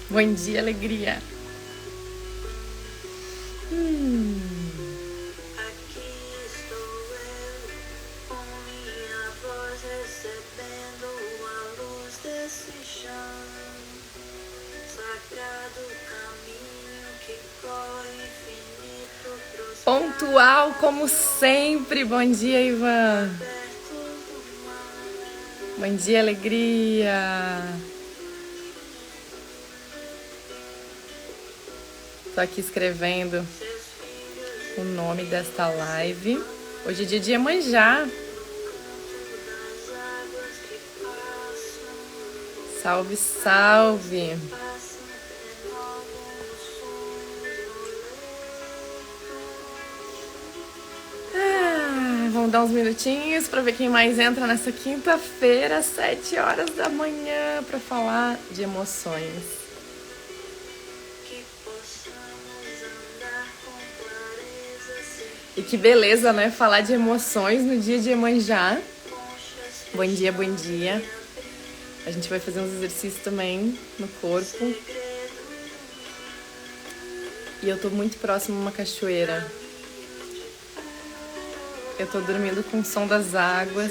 Bom dia, alegria. Aqui estou eu, com minha voz recebendo a luz desse chão. Sagrado caminho que corre infinito pros Pontual, como sempre. Bom dia, Ivan. perto do mar. Bom dia, alegria. Tô aqui escrevendo Seus filhos o nome desta live. Hoje é dia de Iemanjá. das águas que passam, Salve, salve. passam, renovam os sonhos no Vamos dar uns minutinhos para ver quem mais entra nessa quinta-feira, às 7 horas da manhã, para falar de emoções. que possamos andar com clareza, sem E que beleza, né? Falar de emoções no dia de Iemanjá. conchas, Bom dia, bom dia. A gente vai fazer uns exercícios também no corpo. E eu tô muito próximo a uma cachoeira. Eu tô dormindo com o som das águas.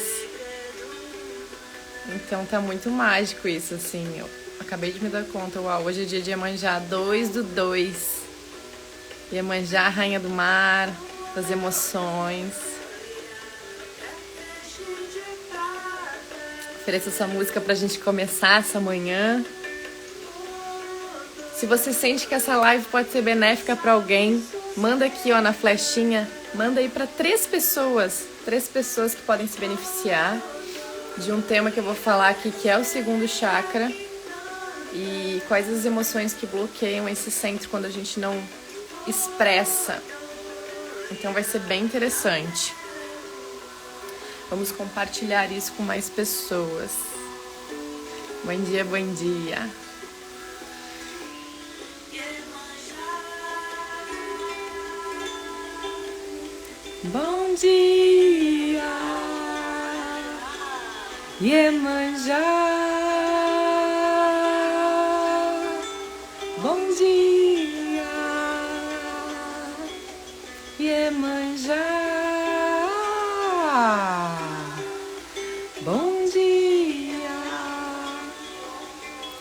Então tá muito mágico isso, assim. Eu acabei de me dar conta. Uau, hoje é dia de Iemanjá, 2/2. Iemanjá, rainha do mar, das emoções. Ofereço essa música pra gente começar essa manhã. Se você sente que essa live pode ser benéfica pra alguém, manda aqui, ó, na flechinha. Manda aí pra 3 pessoas. 3 pessoas que podem se beneficiar de um tema que eu vou falar aqui, que é o segundo chakra. E quais as emoções que bloqueiam esse centro quando a gente não expressa. Então vai ser bem interessante. Vamos compartilhar isso com mais pessoas. Bom dia, bom dia. Bom dia, Iemanjá. Bom dia, Iemanjá. Bom dia.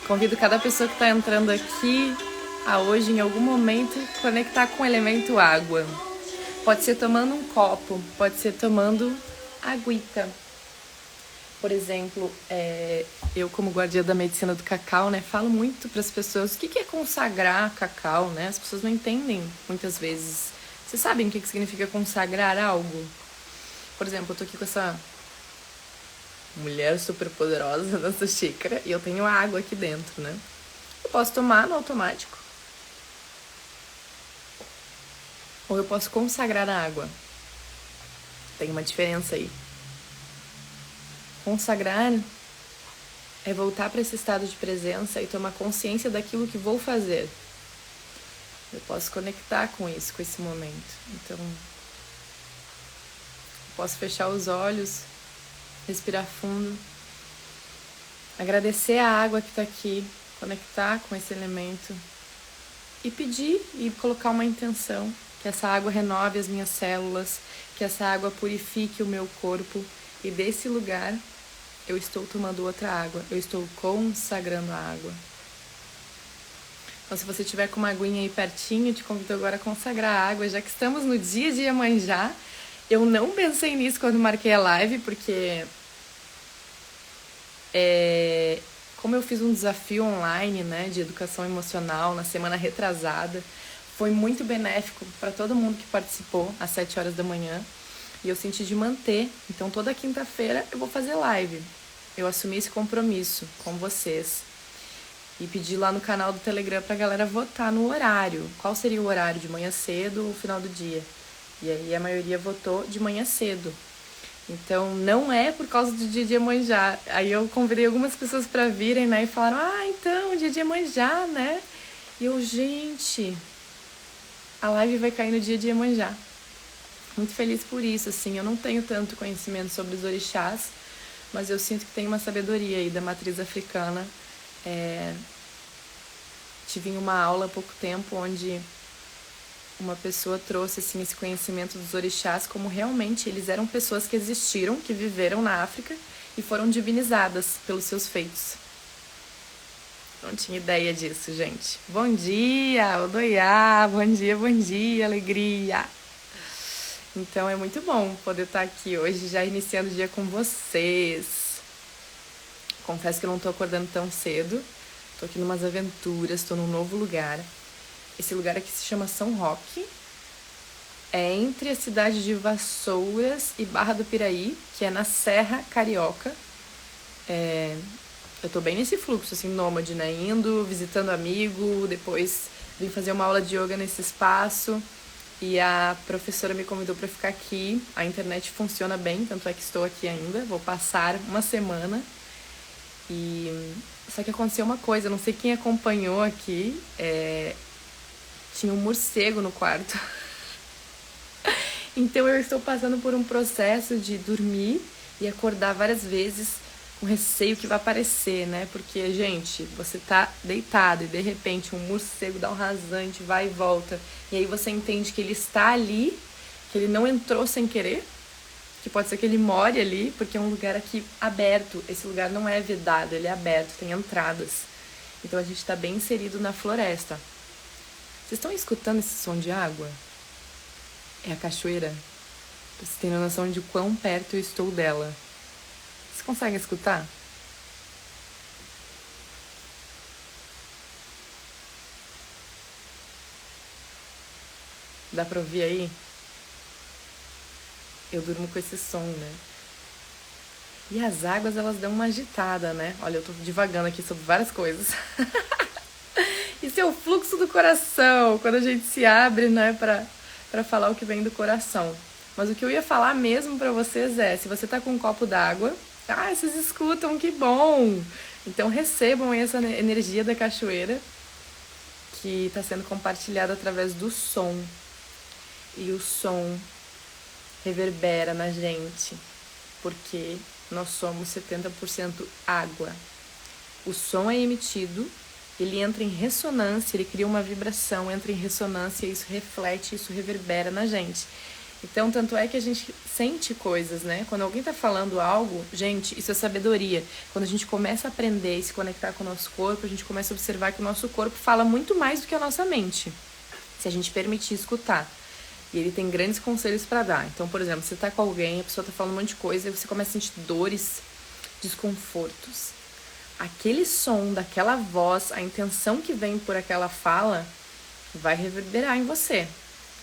Convido cada pessoa que está entrando aqui a hoje, em algum momento, conectar com o elemento água. Pode ser tomando um copo, pode ser tomando aguita. Por exemplo, eu como guardiã da medicina do cacau, né, falo muito para as pessoas o que é consagrar cacau, né? As pessoas não entendem muitas vezes. Vocês sabem o que significa consagrar algo? Por exemplo, eu tô aqui com essa mulher super poderosa nessa xícara e eu tenho água aqui dentro, né? Eu posso tomar no automático. Ou eu posso consagrar a água. Tem uma diferença aí. Consagrar é voltar para esse estado de presença e tomar consciência daquilo que vou fazer. Eu posso conectar com isso, com esse momento. Então, eu posso fechar os olhos, respirar fundo, agradecer a água que está aqui, conectar com esse elemento e pedir e colocar uma intenção. Que essa água renove as minhas células, que essa água purifique o meu corpo. E desse lugar, eu estou tomando outra água. Eu estou consagrando a água. Então, se você tiver com uma aguinha aí pertinho, te convido agora a consagrar a água. Já que estamos no dia de Iemanjá, eu não pensei nisso quando marquei a live, porque como eu fiz um desafio online, né, de educação emocional na semana retrasada, foi muito benéfico para todo mundo que participou às 7 horas da manhã. E eu senti de manter. Então, toda quinta-feira eu vou fazer live. Eu assumi esse compromisso com vocês. E pedi lá no canal do Telegram pra galera votar no horário. Qual seria o horário? De manhã cedo ou final do dia? E aí a maioria votou de manhã cedo. Então, não é por causa do dia de Iemanjá. Aí eu convidei algumas pessoas pra virem, né? E falaram, então, dia de Iemanjá, né? E eu, gente... A live vai cair no dia de Iemanjá. Muito feliz por isso, assim. Eu não tenho tanto conhecimento sobre os orixás, mas eu sinto que tem uma sabedoria aí da matriz africana tive em uma aula há pouco tempo onde uma pessoa trouxe assim, esse conhecimento dos orixás como realmente eles eram pessoas que existiram, que viveram na África e foram divinizadas pelos seus feitos. Não tinha ideia disso, gente. Bom dia, Odoiá, bom dia, alegria. Então é muito bom poder estar aqui hoje, já iniciando o dia com vocês. Confesso que eu não tô acordando tão cedo, tô aqui numas aventuras, tô num novo lugar. Esse lugar aqui se chama São Roque, é entre a cidade de Vassouras e Barra do Piraí, que é na Serra Carioca. Eu tô bem nesse fluxo, assim, nômade, né? Indo, visitando amigo, depois vim fazer uma aula de yoga nesse espaço. E a professora me convidou para ficar aqui. A internet funciona bem, tanto é que estou aqui ainda. Vou passar uma semana. Só que aconteceu uma coisa, não sei quem acompanhou aqui. Tinha um morcego no quarto. Então eu estou passando por um processo de dormir e acordar várias vezes com receio que vai aparecer, né? Porque, gente, você tá deitado e de repente um morcego dá um rasante, vai e volta. E aí você entende que ele está ali, que ele não entrou sem querer, que pode ser que ele more ali, porque é um lugar aqui aberto. Esse lugar não é vedado, ele é aberto, tem entradas. Então a gente tá bem inserido na floresta. Vocês estão escutando esse som de água? É a cachoeira. Pra vocês terem noção de quão perto eu estou dela. Você consegue escutar? Dá pra ouvir aí? Eu durmo com esse som, né? E as águas, elas dão uma agitada, né? Olha, eu tô divagando aqui sobre várias coisas. Isso é o fluxo do coração, quando a gente se abre, né, pra falar o que vem do coração. Mas o que eu ia falar mesmo pra vocês é, se você tá com um copo d'água, vocês escutam, que bom! Então recebam essa energia da cachoeira que está sendo compartilhada através do som. E o som reverbera na gente, porque nós somos 70% água. O som é emitido, ele entra em ressonância, ele cria uma vibração, entra em ressonância, e isso reflete, isso reverbera na gente. Então, tanto é que a gente sente coisas, né? Quando alguém tá falando algo, gente, isso é sabedoria. Quando a gente começa a aprender e se conectar com o nosso corpo, a gente começa a observar que o nosso corpo fala muito mais do que a nossa mente, se a gente permitir escutar. E ele tem grandes conselhos para dar. Então, por exemplo, você tá com alguém, a pessoa tá falando um monte de coisa, e você começa a sentir dores, desconfortos. Aquele som daquela voz, a intenção que vem por aquela fala, vai reverberar em você.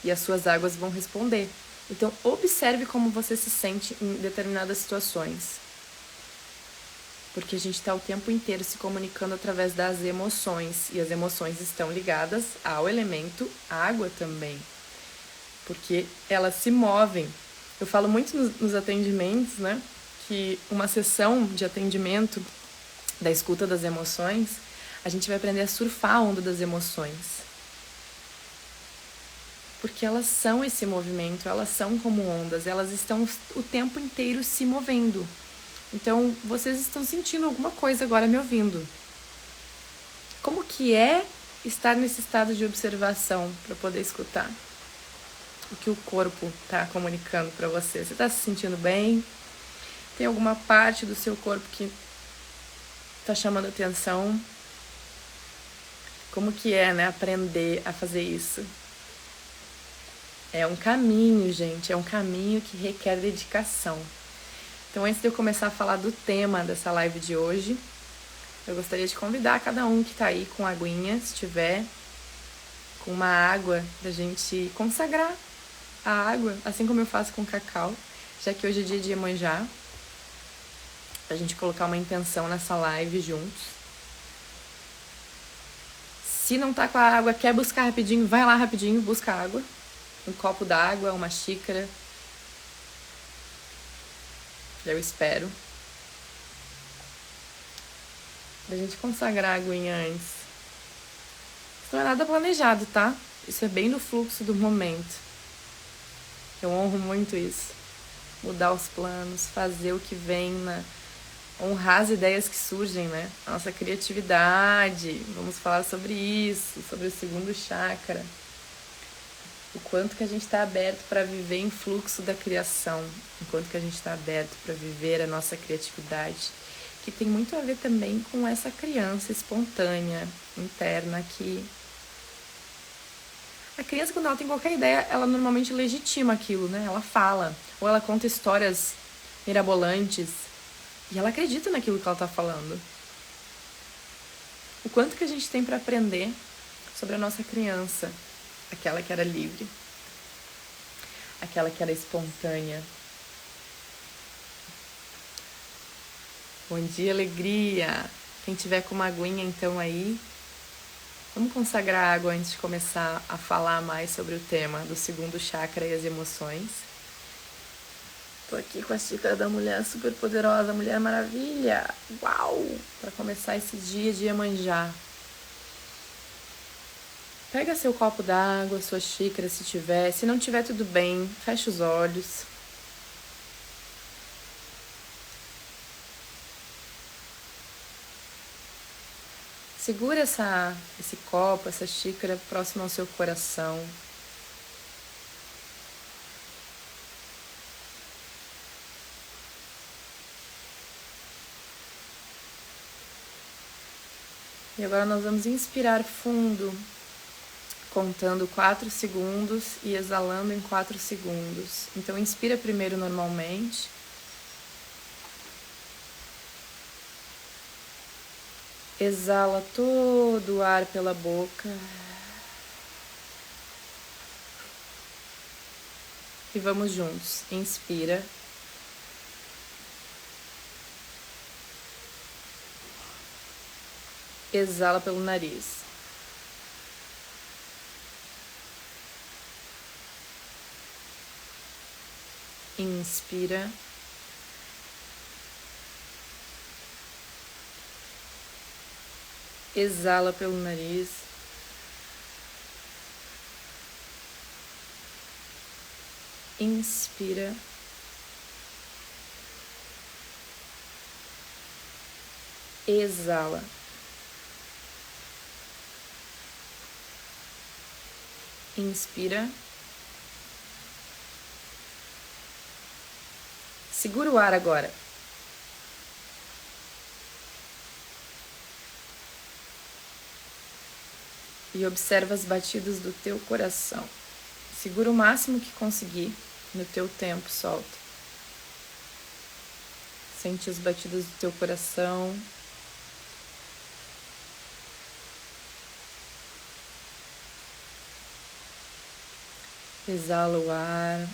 E as suas águas vão responder. Então, observe como você se sente em determinadas situações. Porque a gente está o tempo inteiro se comunicando através das emoções. E as emoções estão ligadas ao elemento água também. Porque elas se movem. Eu falo muito nos atendimentos, né? Que uma sessão de atendimento da escuta das emoções, a gente vai aprender a surfar a onda das emoções. Porque elas são esse movimento, elas são como ondas, elas estão o tempo inteiro se movendo. Então, vocês estão sentindo alguma coisa agora me ouvindo. Como que é estar nesse estado de observação para poder escutar o que o corpo está comunicando para você? Você está se sentindo bem? Tem alguma parte do seu corpo que está chamando atenção? Como que é, né, aprender a fazer isso? É um caminho, gente, é um caminho que requer dedicação. Então, antes de eu começar a falar do tema dessa live de hoje, eu gostaria de convidar cada um que tá aí com aguinha, se tiver, com uma água, da gente consagrar a água, assim como eu faço com cacau, já que hoje é dia de Iemanjá, pra gente colocar uma intenção nessa live juntos. Se não tá com a água, quer buscar rapidinho, vai lá rapidinho, busca água. Um copo d'água, uma xícara. Eu espero. Pra gente consagrar a aguinha antes. Isso não é nada planejado, tá? Isso é bem no fluxo do momento. Eu honro muito isso. Mudar os planos, fazer o que vem honrar as ideias que surgem, né? A nossa criatividade. Vamos falar sobre isso, sobre o segundo chakra. O quanto que a gente está aberto para viver em fluxo da criação, o quanto que a gente está aberto para viver a nossa criatividade, que tem muito a ver também com essa criança espontânea, interna, que a criança, quando ela tem qualquer ideia, ela normalmente legitima aquilo, né? Ela fala, ou ela conta histórias mirabolantes, e ela acredita naquilo que ela está falando. O quanto que a gente tem para aprender sobre a nossa criança, aquela que era livre, aquela que era espontânea. Bom dia, alegria! Quem tiver com uma aguinha então aí, vamos consagrar água antes de começar a falar mais sobre o tema do segundo chakra e as emoções. Tô aqui com a xícara da mulher super poderosa, Mulher Maravilha! Uau! Para começar esse dia de Iemanjá. Pega seu copo d'água, sua xícara se tiver. Se não tiver, tudo bem. Fecha os olhos. Segura esse copo, essa xícara próximo ao seu coração. E agora nós vamos inspirar fundo, contando 4 segundos e exalando em 4 segundos. Então, inspira primeiro normalmente. Exala todo o ar pela boca. E vamos juntos. Inspira. Exala pelo nariz. Inspira. Exala pelo nariz. Inspira. Exala. Inspira. Segura o ar agora. E observa as batidas do teu coração. Segura o máximo que conseguir. No teu tempo, solta. Sente as batidas do teu coração. Exala o ar.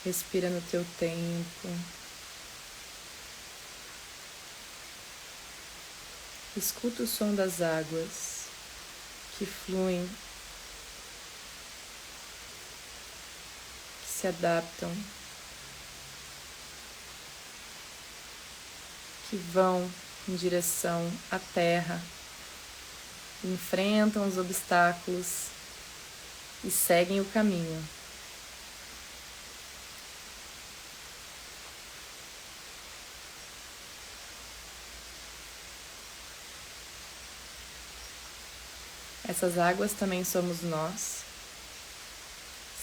Respira no teu tempo. Escuta o som das águas que fluem, que se adaptam, que vão em direção à terra, enfrentam os obstáculos e seguem o caminho. Essas águas também somos nós,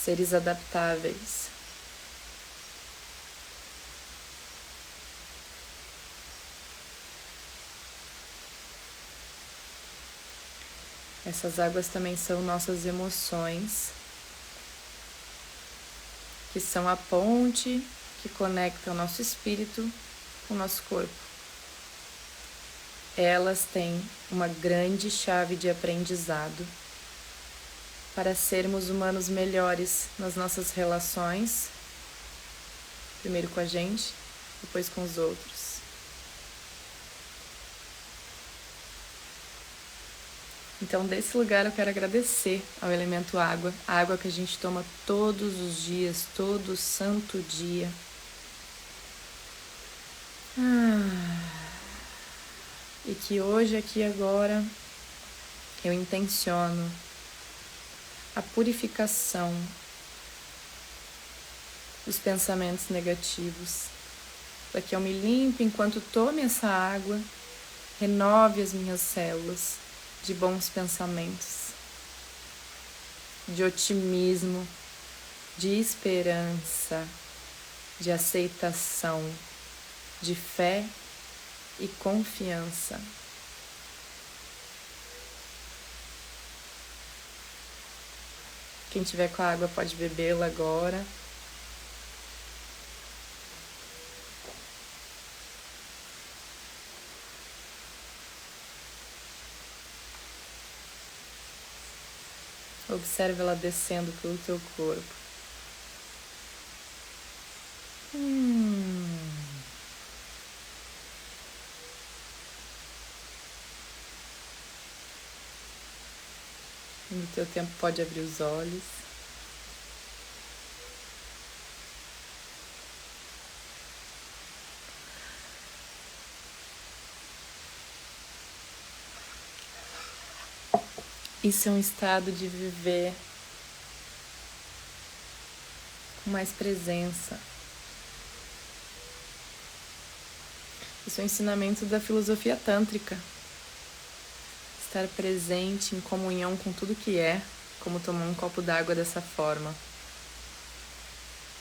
seres adaptáveis. Essas águas também são nossas emoções, que são a ponte que conecta o nosso espírito com o nosso corpo. Elas têm uma grande chave de aprendizado para sermos humanos melhores nas nossas relações, primeiro com a gente, depois com os outros. Então, desse lugar eu quero agradecer ao elemento água, a água que a gente toma todos os dias, todo santo dia. E que hoje, aqui e agora, eu intenciono a purificação dos pensamentos negativos, para que eu me limpe enquanto tome essa água, renove as minhas células de bons pensamentos, de otimismo, de esperança, de aceitação, de fé e confiança. Quem tiver com a água pode bebê-la agora. Observe ela descendo pelo teu corpo. No teu tempo pode abrir os olhos. Isso é um estado de viver com mais presença. Isso é um ensinamento da filosofia tântrica. Estar presente em comunhão com tudo que é, como tomar um copo d'água dessa forma.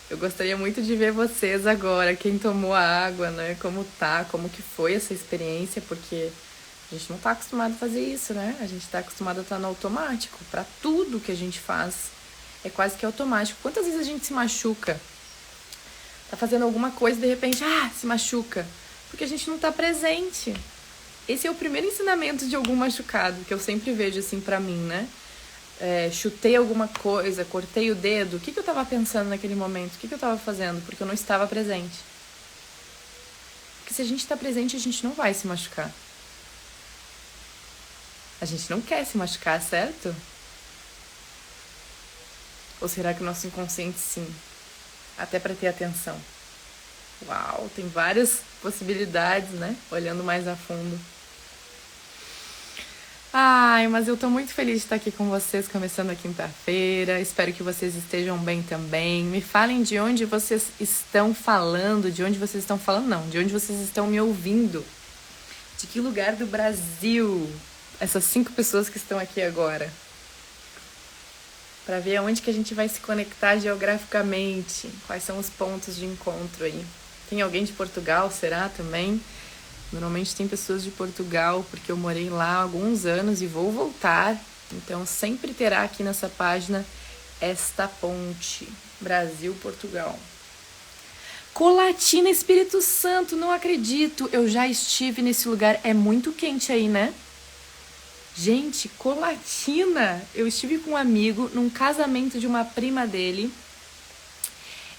Eu gostaria muito de ver vocês agora, quem tomou a água, né? Como tá, como que foi essa experiência, porque a gente não tá acostumado a fazer isso, né? A gente tá acostumado a estar no automático. Pra tudo que a gente faz, é quase que automático. Quantas vezes a gente se machuca? Tá fazendo alguma coisa e de repente, se machuca. Porque a gente não tá presente. Esse é o primeiro ensinamento de algum machucado, que eu sempre vejo assim pra mim, né? Chutei alguma coisa, cortei o dedo. O que eu tava pensando naquele momento? O que eu tava fazendo? Porque eu não estava presente. Porque se a gente tá presente, a gente não vai se machucar. A gente não quer se machucar, certo? Ou será que o nosso inconsciente sim? Até pra ter atenção. Uau, tem várias possibilidades, né? Olhando mais a fundo. Mas eu tô muito feliz de estar aqui com vocês, começando a quinta-feira. Espero que vocês estejam bem também. Me falem de onde vocês estão falando, de onde vocês estão falando, não, de onde vocês estão me ouvindo. De que lugar do Brasil? Essas 5 pessoas que estão aqui agora. Para ver aonde que a gente vai se conectar geograficamente. Quais são os pontos de encontro aí. Tem alguém de Portugal, será também? Normalmente tem pessoas de Portugal, porque eu morei lá há alguns anos e vou voltar. Então sempre terá aqui nessa página esta ponte. Brasil-Portugal. Colatina, Espírito Santo, não acredito. Eu já estive nesse lugar, é muito quente aí, né? Gente, Colatina! Eu estive com um amigo num casamento de uma prima dele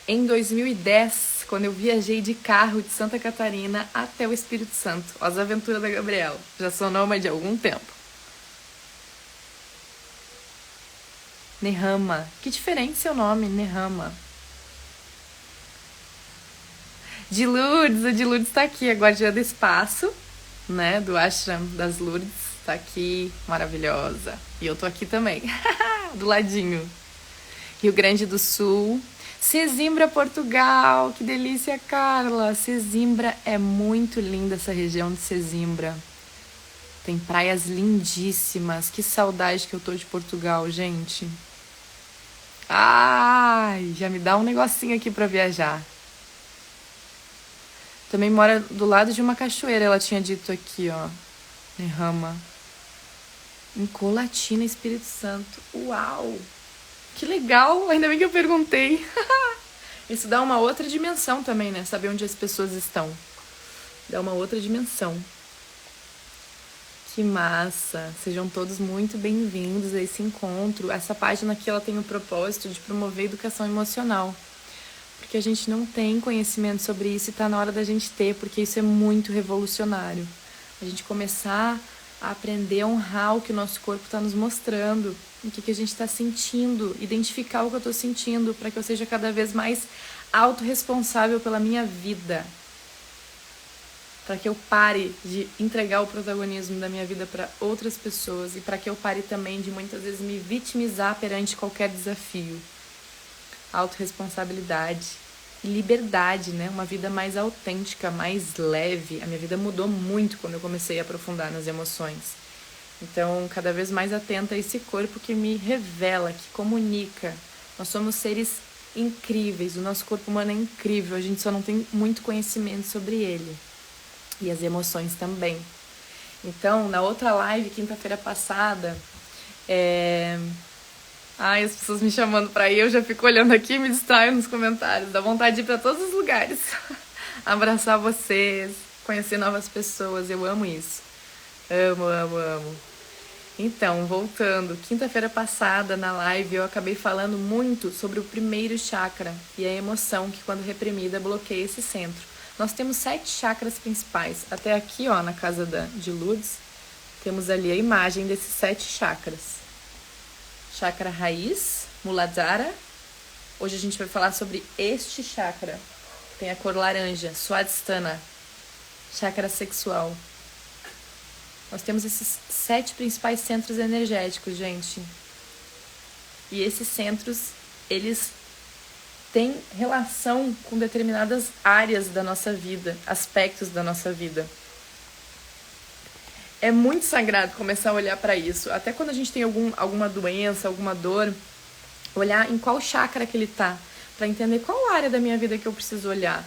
em 2010, quando eu viajei de carro de Santa Catarina até o Espírito Santo. As aventuras da Gabriela. Já sou nômade há algum tempo. Nehama. Que diferente seu nome, Nehama. De Lourdes, a de Lourdes tá aqui, a guardiã do espaço, né? Do Ashram das Lourdes. Tá aqui, maravilhosa. E eu tô aqui também, do ladinho. Rio Grande do Sul. Sesimbra, Portugal. Que delícia, Carla. Sesimbra é muito linda, essa região de Sesimbra. Tem praias lindíssimas. Que saudade que eu tô de Portugal, gente. Já me dá um negocinho aqui pra viajar. Também mora do lado de uma cachoeira, ela tinha dito aqui, ó. Nehama. Em Colatina, Espírito Santo. Uau! Que legal! Ainda bem que eu perguntei. Isso dá uma outra dimensão também, né? Saber onde as pessoas estão. Dá uma outra dimensão. Que massa! Sejam todos muito bem-vindos a esse encontro. Essa página aqui, ela tem o propósito de promover educação emocional. Porque a gente não tem conhecimento sobre isso e tá na hora da gente ter, porque isso é muito revolucionário. A gente começar a aprender a honrar o que o nosso corpo está nos mostrando, o que a gente está sentindo, identificar o que eu estou sentindo, para que eu seja cada vez mais autorresponsável pela minha vida. Para que eu pare de entregar o protagonismo da minha vida para outras pessoas e para que eu pare também de muitas vezes me vitimizar perante qualquer desafio. Autorresponsabilidade. e liberdade, né? Uma vida mais autêntica, mais leve. A minha vida mudou muito quando eu comecei a aprofundar nas emoções. Então, cada vez mais atenta a esse corpo que me revela, que comunica. Nós somos seres incríveis, o nosso corpo humano é incrível, a gente só não tem muito conhecimento sobre ele. E as emoções também. Então, na outra live, quinta-feira passada, Ai, as pessoas me chamando pra ir, eu já fico olhando aqui e me distraio nos comentários. Dá vontade de ir pra todos os lugares. Abraçar vocês, conhecer novas pessoas, eu amo isso. Amo, amo, amo. Então, voltando, quinta-feira passada na live eu acabei falando muito sobre o primeiro chakra e a emoção que quando reprimida bloqueia esse centro. Nós temos 7 chakras principais. Até aqui, ó, na casa de Lourdes, temos ali a imagem desses 7 chakras. Chakra raiz, Muladhara. Hoje a gente vai falar sobre este chakra. Tem a cor laranja, Swadhisthana, chakra sexual. Nós temos esses 7 principais centros energéticos, gente. E esses centros, eles têm relação com determinadas áreas da nossa vida, aspectos da nossa vida. É muito sagrado começar a olhar para isso. Até quando a gente tem alguma doença, alguma dor, olhar em qual chakra que ele tá, para entender qual área da minha vida que eu preciso olhar.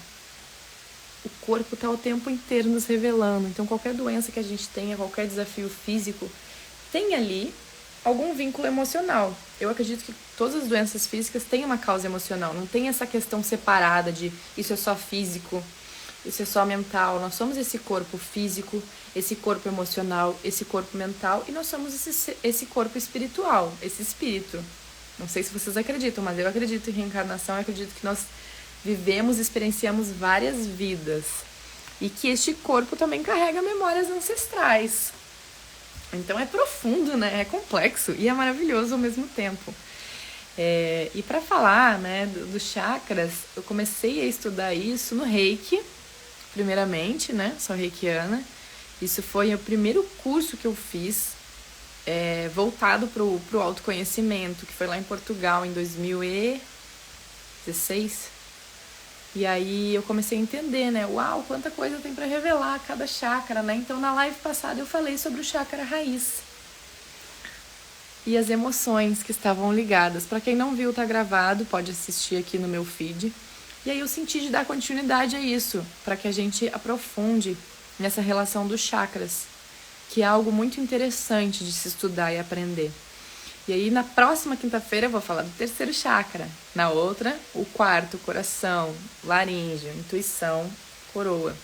O corpo está o tempo inteiro nos revelando. Então, qualquer doença que a gente tenha, qualquer desafio físico, tem ali algum vínculo emocional. Eu acredito que todas as doenças físicas têm uma causa emocional. Não tem essa questão separada de isso é só físico, isso é só mental. Nós somos esse corpo físico, esse corpo emocional, esse corpo mental e nós somos esse corpo espiritual, esse espírito. Não sei se vocês acreditam, mas eu acredito em reencarnação, eu acredito que nós vivemos, experienciamos várias vidas e que este corpo também carrega memórias ancestrais. Então é profundo, né? É complexo e é maravilhoso ao mesmo tempo. E para falar, né, dos chakras, eu comecei a estudar isso no Reiki, primeiramente, né? Sou reikiana. Isso foi o primeiro curso que eu fiz voltado pro autoconhecimento, que foi lá em Portugal em 2016. E aí eu comecei a entender, né? Uau, quanta coisa tem para revelar cada chakra, né? Então na live passada eu falei sobre o chakra raiz e as emoções que estavam ligadas. Para quem não viu, tá gravado, pode assistir aqui no meu feed. E aí eu senti de dar continuidade a isso, para que a gente aprofunde nessa relação dos chakras, que é algo muito interessante de se estudar e aprender. E aí, na próxima quinta-feira, eu vou falar do terceiro chakra. Na outra, o quarto, coração, laríngeo, intuição, coroa.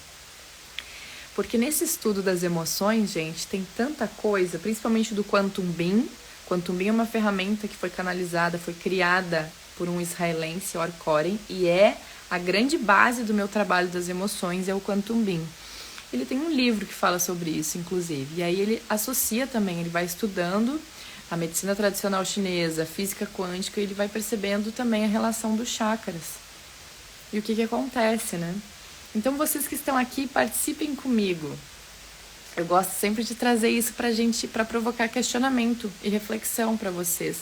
Porque nesse estudo das emoções, gente, tem tanta coisa, principalmente do Quantum Beam. Quantum Beam é uma ferramenta que foi canalizada, foi criada por um israelense, Or Koren, e é a grande base do meu trabalho das emoções, é o Quantum Beam. Ele tem um livro que fala sobre isso, inclusive. E aí ele associa também, ele vai estudando a medicina tradicional chinesa, a física quântica, e ele vai percebendo também a relação dos chakras. E o que acontece, né? Então, vocês que estão aqui, participem comigo. Eu gosto sempre de trazer isso pra gente, pra provocar questionamento e reflexão pra vocês.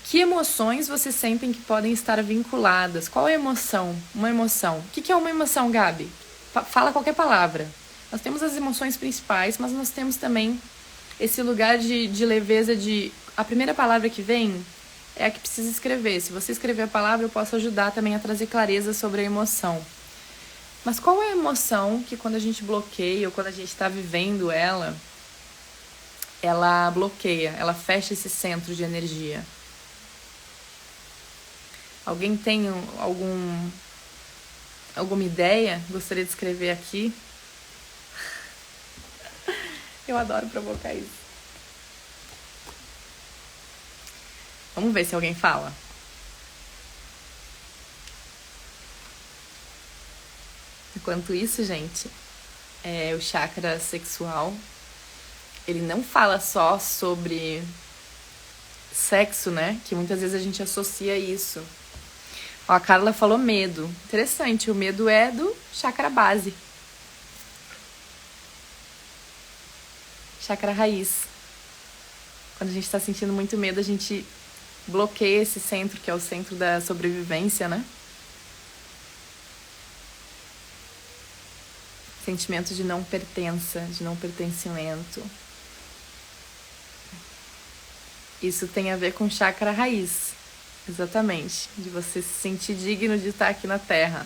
Que emoções vocês sentem que podem estar vinculadas? Qual é a emoção? Uma emoção. O que é uma emoção, Gabi? Fala qualquer palavra. Nós temos as emoções principais, mas nós temos também esse lugar de leveza de... A primeira palavra que vem é a que precisa escrever. Se você escrever a palavra, eu posso ajudar também a trazer clareza sobre a emoção. Mas qual é a emoção que quando a gente bloqueia ou quando a gente está vivendo ela bloqueia, ela fecha esse centro de energia? Alguém tem alguma ideia? Gostaria de escrever aqui. Eu adoro provocar isso. Vamos ver se alguém fala. Enquanto isso, gente, o chakra sexual, ele não fala só sobre sexo, né? Que muitas vezes a gente associa isso. Ó, a Carla falou medo. Interessante, o medo é do chakra base. Chakra raiz. Quando a gente está sentindo muito medo, a gente bloqueia esse centro, que é o centro da sobrevivência, né? sentimento de não pertença, de não pertencimento. Isso tem a ver com chakra raiz, exatamente, de você se sentir digno de estar aqui na Terra.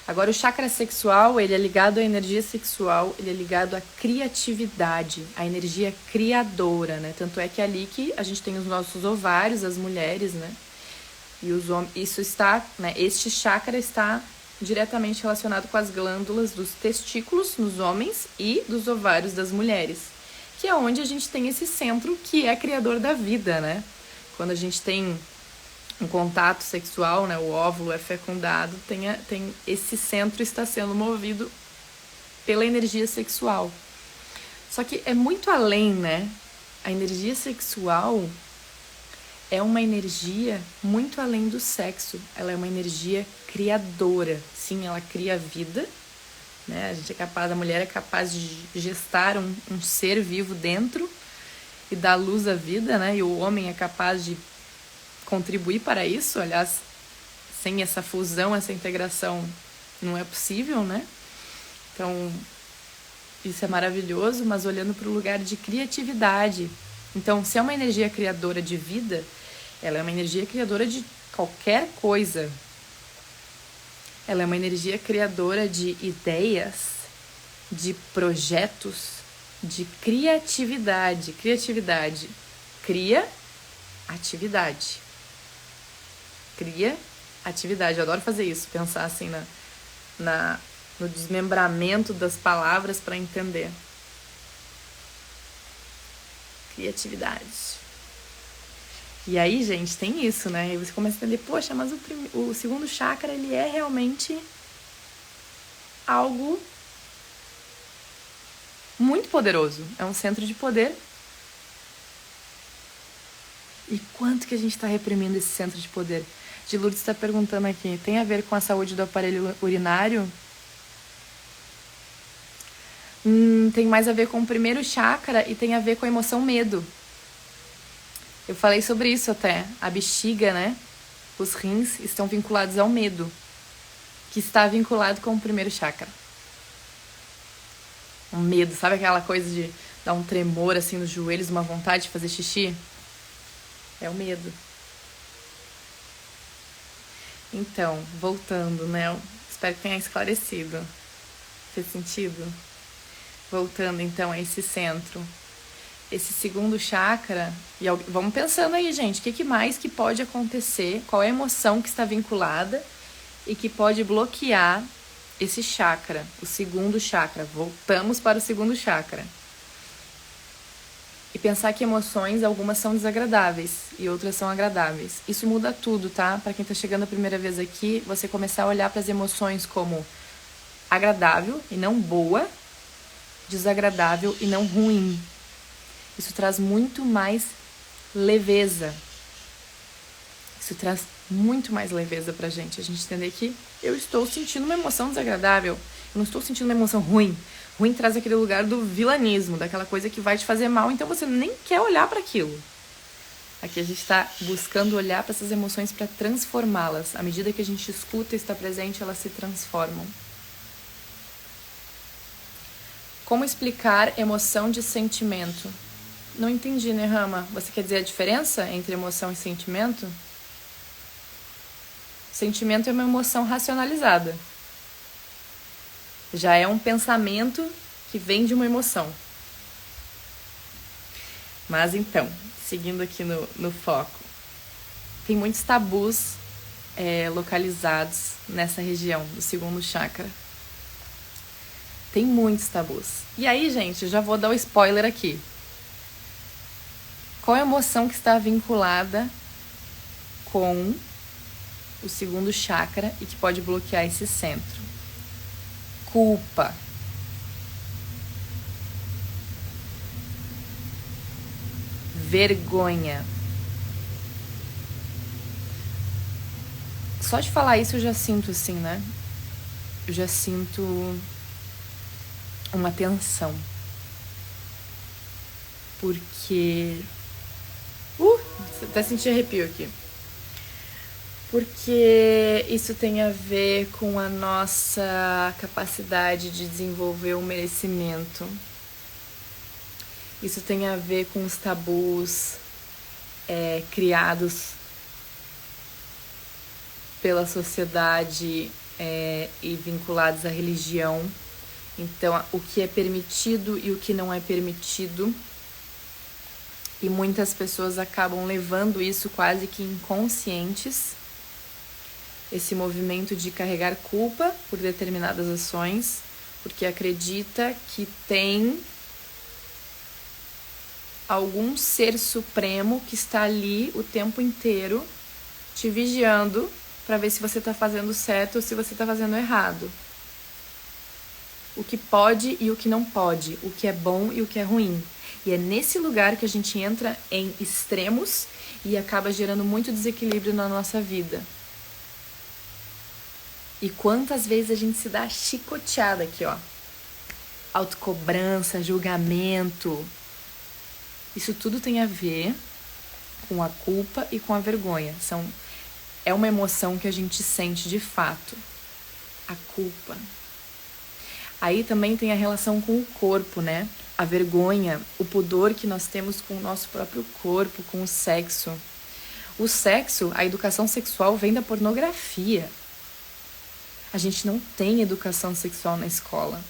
Agora, o chakra sexual, ele é ligado à energia sexual, ele é ligado à criatividade, à energia criadora, né? Tanto é que é ali que a gente tem os nossos ovários, as mulheres, né? E os homens, isso está, né? Este chakra está diretamente relacionado com as glândulas dos testículos nos homens e dos ovários das mulheres, que é onde a gente tem esse centro que é criador da vida, né? Quando a gente tem um contato sexual, né, o óvulo é fecundado, tem esse centro está sendo movido pela energia sexual. Só que é muito além, né? A energia sexual é uma energia muito além do sexo. Ela é uma energia criadora. Sim, ela cria vida, né? A gente é capaz, a mulher é capaz de gestar um ser vivo dentro e dar luz à vida, né? E o homem é capaz de contribuir para isso. Aliás, sem essa fusão, essa integração, não é possível, né? Então, isso é maravilhoso, mas olhando para o lugar de criatividade. Então, se é uma energia criadora de vida, ela é uma energia criadora de qualquer coisa. Ela é uma energia criadora de ideias, de projetos, de criatividade. Criatividade cria atividade. Cria atividade. Eu adoro fazer isso, pensar assim no desmembramento das palavras para entender. Criatividade. E aí, gente, tem isso, né? E você começa a entender, poxa, mas o segundo chakra, ele é realmente algo muito poderoso. É um centro de poder. E quanto que a gente está reprimindo esse centro de poder? De Lourdes está perguntando aqui, tem a ver com a saúde do aparelho urinário? Tem mais a ver com o primeiro chakra e tem a ver com a emoção medo. Eu falei sobre isso até. A bexiga, né? Os rins estão vinculados ao medo, que está vinculado com o primeiro chakra. Um medo, sabe aquela coisa de dar um tremor assim nos joelhos, uma vontade de fazer xixi? É o medo. Então, voltando, né? Espero que tenha esclarecido. Fez sentido? Voltando, então, a esse centro. Esse segundo chakra... E vamos pensando aí, gente. O que mais que pode acontecer? Qual é a emoção que está vinculada e que pode bloquear esse chakra? O segundo chakra. Voltamos para o segundo chakra. E pensar que emoções, algumas são desagradáveis e outras são agradáveis. Isso muda tudo, tá? Para quem tá chegando a primeira vez aqui, você começar a olhar para as emoções como agradável e não boa, desagradável e não ruim. Isso traz muito mais leveza. Isso traz muito mais leveza pra gente. A gente entender que eu estou sentindo uma emoção desagradável. Eu não estou sentindo uma emoção ruim. Ruim traz aquele lugar do vilanismo, daquela coisa que vai te fazer mal, então você nem quer olhar para aquilo. Aqui a gente está buscando olhar para essas emoções para transformá-las. À medida que a gente escuta e está presente, elas se transformam. Como explicar emoção de sentimento? Não entendi, né, Rama? Você quer dizer a diferença entre emoção e sentimento? Sentimento é uma emoção racionalizada. Já é um pensamento que vem de uma emoção. Mas então, seguindo aqui no foco. Tem muitos tabus localizados nessa região do segundo chakra. Tem muitos tabus. E aí, gente, eu já vou dar o spoiler aqui. Qual é a emoção que está vinculada com o segundo chakra e que pode bloquear esse centro? Culpa. Vergonha. Só de falar isso eu já sinto assim, né? Eu já sinto uma tensão. Porque... até senti arrepio aqui. Porque isso tem a ver com a nossa capacidade de desenvolver o merecimento. Isso tem a ver com os tabus criados pela sociedade e vinculados à religião. Então, o que é permitido e o que não é permitido. E muitas pessoas acabam levando isso quase que inconscientes. Esse movimento de carregar culpa por determinadas ações, porque acredita que tem algum ser supremo que está ali o tempo inteiro te vigiando para ver se você está fazendo certo ou se você está fazendo errado. O que pode e o que não pode, o que é bom e o que é ruim. E é nesse lugar que a gente entra em extremos e acaba gerando muito desequilíbrio na nossa vida. E quantas vezes a gente se dá chicoteada aqui, ó. Autocobrança, julgamento. Isso tudo tem a ver com a culpa e com a vergonha. É uma emoção que a gente sente de fato. A culpa. Aí também tem a relação com o corpo, né? A vergonha, o pudor que nós temos com o nosso próprio corpo, com o sexo. O sexo, a educação sexual vem da pornografia. A gente não tem educação sexual na escola.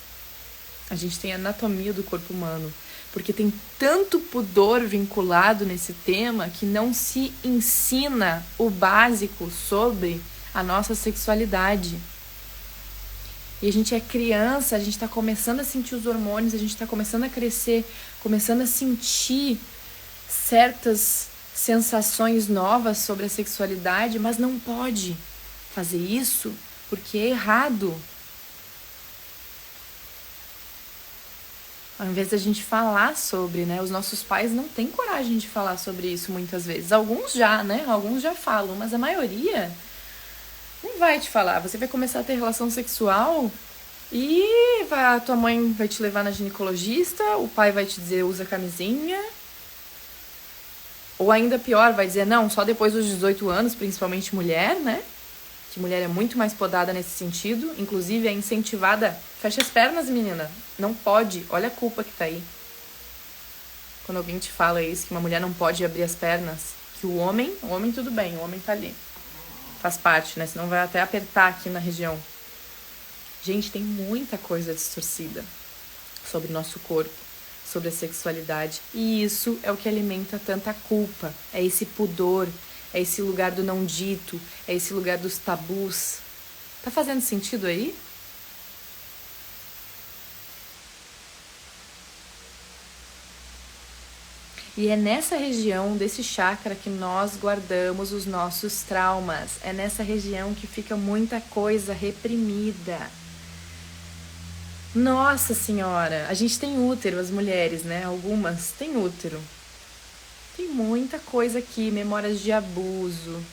A gente tem anatomia do corpo humano. Porque tem tanto pudor vinculado nesse tema que não se ensina o básico sobre a nossa sexualidade. E a gente é criança, a gente está começando a sentir os hormônios, a gente está começando a crescer, começando a sentir certas sensações novas sobre a sexualidade, mas não pode fazer isso porque é errado. Ao invés da gente falar sobre, né? Os nossos pais não têm coragem de falar sobre isso muitas vezes. Alguns já, né? Alguns já falam, mas a maioria não vai te falar. Você vai começar a ter relação sexual e a tua mãe vai te levar na ginecologista, o pai vai te dizer usa camisinha. Ou ainda pior, vai dizer não, só depois dos 18 anos, principalmente mulher, né? Que mulher é muito mais podada nesse sentido. Inclusive é incentivada. Fecha as pernas, menina. Não pode. Olha a culpa que tá aí. Quando alguém te fala isso, que uma mulher não pode abrir as pernas. Que o homem tudo bem, o homem tá ali. Faz parte, né? Senão vai até apertar aqui na região. Gente, tem muita coisa distorcida sobre o nosso corpo, sobre a sexualidade. E isso é o que alimenta tanta culpa. É esse pudor, é esse lugar do não dito, é esse lugar dos tabus. Tá fazendo sentido aí? E é nessa região desse chakra que nós guardamos os nossos traumas. É nessa região que fica muita coisa reprimida. Nossa Senhora, a gente tem útero, as mulheres, né? Algumas têm útero. Tem muita coisa aqui, memórias de abuso.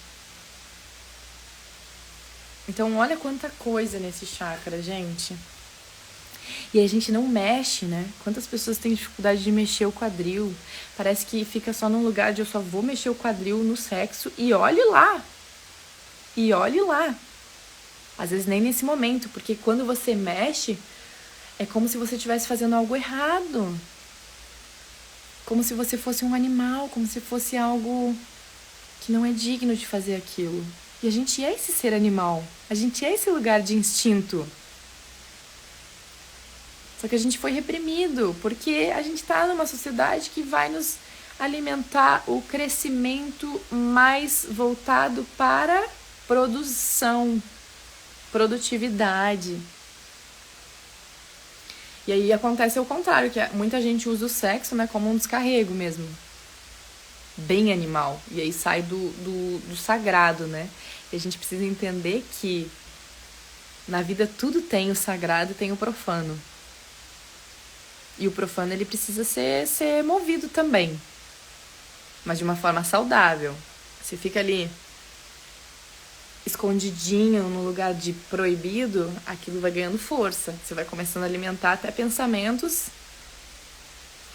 Então, olha quanta coisa nesse chakra, gente. E a gente não mexe, né? Quantas pessoas têm dificuldade de mexer o quadril? Parece que fica só num lugar de eu só vou mexer o quadril no sexo e olhe lá. E olhe lá. Às vezes nem nesse momento, porque quando você mexe, é como se você estivesse fazendo algo errado. Como se você fosse um animal, como se fosse algo que não é digno de fazer aquilo. E a gente é esse ser animal. A gente é esse lugar de instinto. Só que a gente foi reprimido, porque a gente está numa sociedade que vai nos alimentar o crescimento mais voltado para produção, produtividade. E aí acontece o contrário, que muita gente usa o sexo, né, como um descarrego mesmo. Bem animal. E aí sai do sagrado, né? E a gente precisa entender que na vida tudo tem o sagrado e tem o profano. E o profano, ele precisa ser movido também. Mas de uma forma saudável. Você fica ali escondidinho no lugar de proibido, aquilo vai ganhando força. Você vai começando a alimentar até pensamentos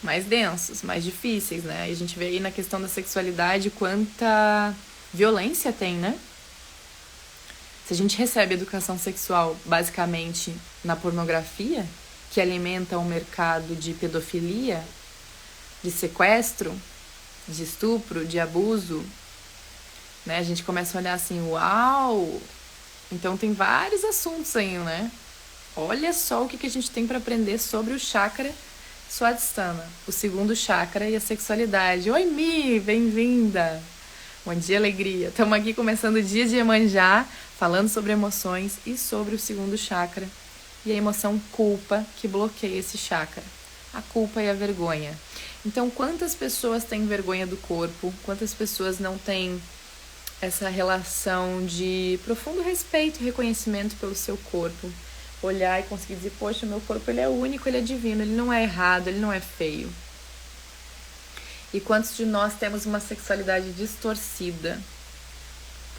mais densos, mais difíceis, né? E a gente vê aí na questão da sexualidade quanta violência tem, né? Se a gente recebe educação sexual basicamente na pornografia, que alimenta o mercado de pedofilia, de sequestro, de estupro, de abuso, né? A gente começa a olhar assim, uau! Então tem vários assuntos aí, né? Olha só o que a gente tem para aprender sobre o chakra Swadhisthana, o segundo chakra e a sexualidade. Oi, Mi! Bem-vinda! Bom dia, alegria! Estamos aqui começando o dia de Iemanjá, falando sobre emoções e sobre o segundo chakra e a emoção culpa que bloqueia esse chakra. A culpa e a vergonha. Então, quantas pessoas têm vergonha do corpo? Quantas pessoas não têm essa relação de profundo respeito e reconhecimento pelo seu corpo? Olhar e conseguir dizer, poxa, meu corpo ele é único, ele é divino, ele não é errado, ele não é feio. E quantos de nós temos uma sexualidade distorcida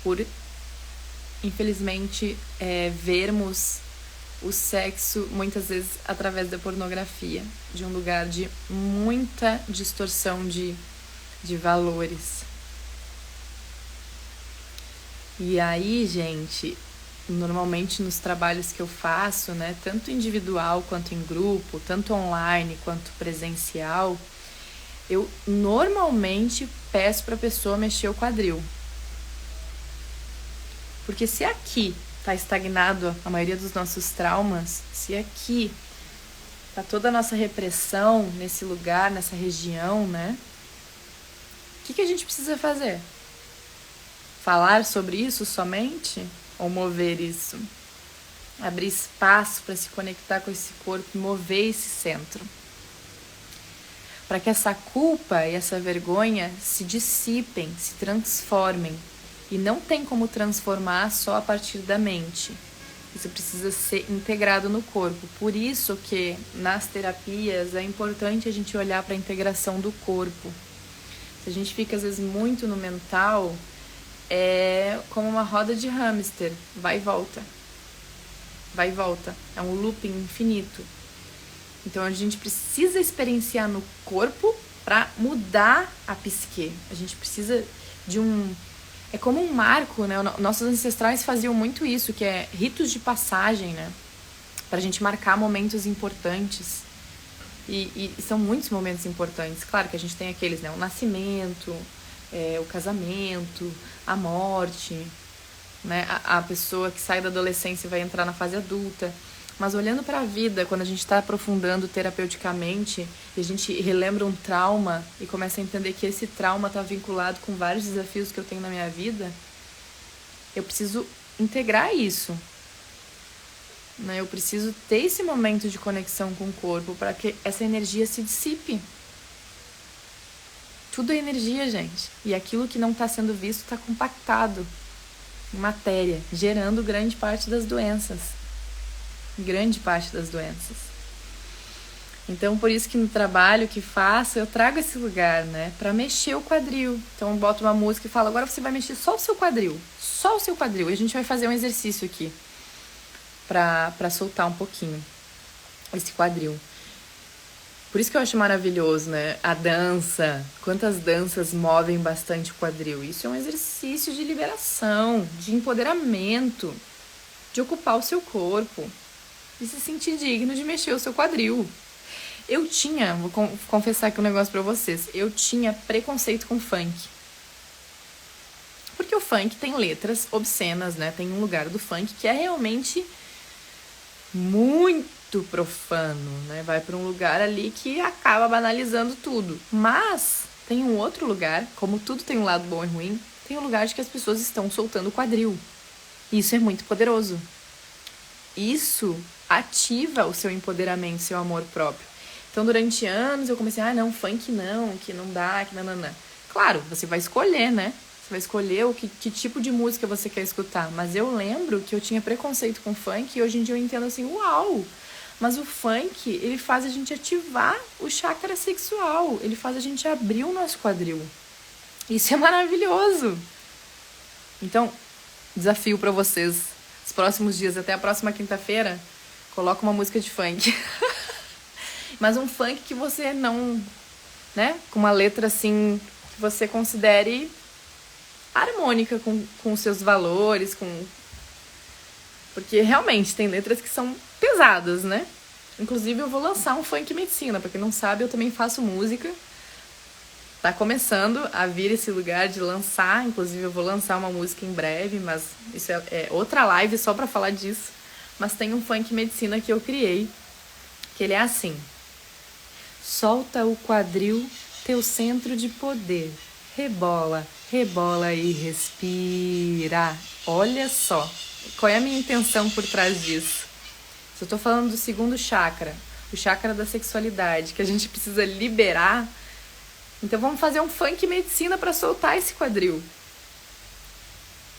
por, infelizmente, vermos o sexo muitas vezes através da pornografia, de um lugar de muita distorção de valores. E aí, gente, normalmente nos trabalhos que eu faço, né, tanto individual quanto em grupo, tanto online quanto presencial, eu normalmente peço para a pessoa mexer o quadril. Porque se aqui está estagnado a maioria dos nossos traumas, se aqui está toda a nossa repressão nesse lugar, nessa região, né? O que a gente precisa fazer? Falar sobre isso somente? Ou mover isso? Abrir espaço para se conectar com esse corpo e mover esse centro. Para que essa culpa e essa vergonha se dissipem, se transformem. E não tem como transformar só a partir da mente. Isso precisa ser integrado no corpo. Por isso que nas terapias é importante a gente olhar para a integração do corpo. Se a gente fica às vezes muito no mental, é como uma roda de hamster, vai e volta. Vai e volta. É um looping infinito. Então a gente precisa experienciar no corpo para mudar a psique. A gente precisa de um... É como um marco, né? Nossos ancestrais faziam muito isso, que é ritos de passagem, né? Pra gente marcar momentos importantes. E são muitos momentos importantes. Claro que a gente tem aqueles, né? O nascimento, o casamento, a morte, né? A pessoa que sai da adolescência e vai entrar na fase adulta. Mas olhando para a vida, quando a gente está aprofundando terapeuticamente, e a gente relembra um trauma e começa a entender que esse trauma está vinculado com vários desafios que eu tenho na minha vida, eu preciso integrar isso. Né? Eu preciso ter esse momento de conexão com o corpo para que essa energia se dissipe. Tudo é energia, gente. E aquilo que não está sendo visto está compactado em matéria, gerando grande parte das doenças. Grande parte das doenças. Então, por isso que no trabalho que faço, eu trago esse lugar, né? Pra mexer o quadril. Então, eu boto uma música e falo, agora você vai mexer só o seu quadril. Só o seu quadril. E a gente vai fazer um exercício aqui pra soltar um pouquinho esse quadril. Por isso que eu acho maravilhoso, né? A dança. Quantas danças movem bastante o quadril. Isso é um exercício de liberação, de empoderamento, de ocupar o seu corpo. E se sentir digno de mexer o seu quadril. Vou confessar aqui um negócio pra vocês, eu tinha preconceito com funk. Porque o funk tem letras obscenas, né? Tem um lugar do funk que é realmente muito profano, né? Vai pra um lugar ali que acaba banalizando tudo. Mas tem um outro lugar, como tudo tem um lado bom e ruim, tem um lugar de que as pessoas estão soltando o quadril. E isso é muito poderoso. Isso ativa o seu empoderamento, seu amor próprio. Então, durante anos, eu comecei, funk não, que não dá, que não. Claro, você vai escolher, né? Você vai escolher que tipo de música você quer escutar. Mas eu lembro que eu tinha preconceito com funk e hoje em dia eu entendo assim, uau! Mas o funk, ele faz a gente ativar o chakra sexual. Ele faz a gente abrir o nosso quadril. Isso é maravilhoso! Então, desafio pra vocês. Os próximos dias, até a próxima quinta-feira, coloca uma música de funk. Mas um funk que você não... né? Com uma letra assim, que você considere harmônica com os seus valores, com Porque realmente tem letras que são pesadas, né? Inclusive eu vou lançar um funk medicina. Pra quem não sabe, eu também faço música. Tá começando a vir esse lugar de lançar. Inclusive eu vou lançar uma música em breve, mas isso é outra live só pra falar disso. Mas tem um funk medicina que eu criei, que ele é assim: solta o quadril, teu centro de poder. Rebola, rebola e respira. Olha só, qual é a minha intenção por trás disso? Se eu tô falando do segundo chakra, o chakra da sexualidade, que a gente precisa liberar, então vamos fazer um funk medicina para soltar esse quadril.